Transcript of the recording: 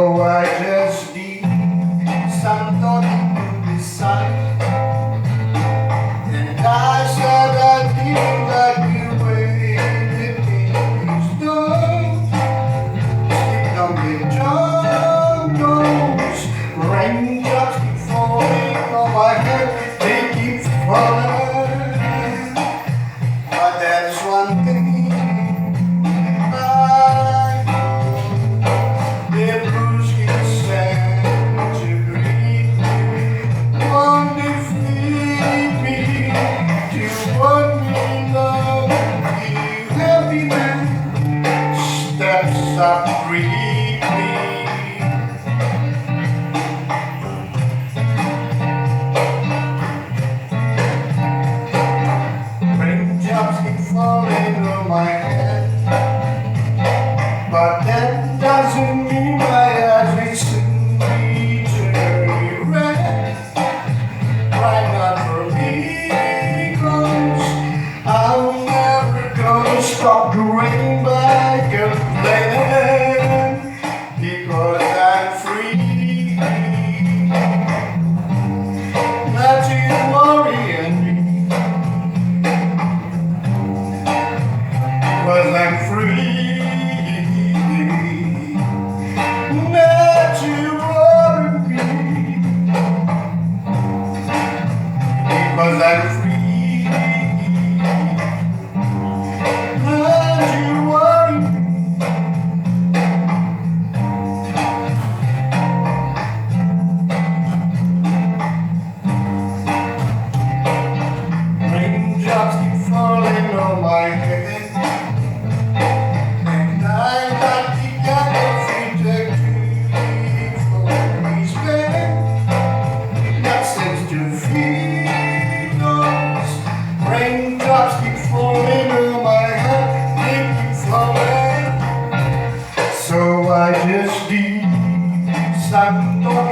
So I just need somebody to decide. And I said I didn't like the way the things done. Sleeping on the jungles, raindrops keep falling on my head, they keep falling. But there's one thing I know, the blues keep saying to breathe me, won't defeat me, to want me love, you happy man, steps up, breathe me. Raindrops keep falling on my head, but that doesn't mean my eyes will soon be turning red. Cry not for me, 'cause I'm never gonna stop the rain by complaining, because I'm free. Not to worry and me, because I'm free. Not to worry me, because I'm free. Not to worry me. Raindrops keep falling on my head, and I got the kind of trajectory for respect. That seems to feed us. Raindrops keep falling on my head, they keep falling. So I just need somebody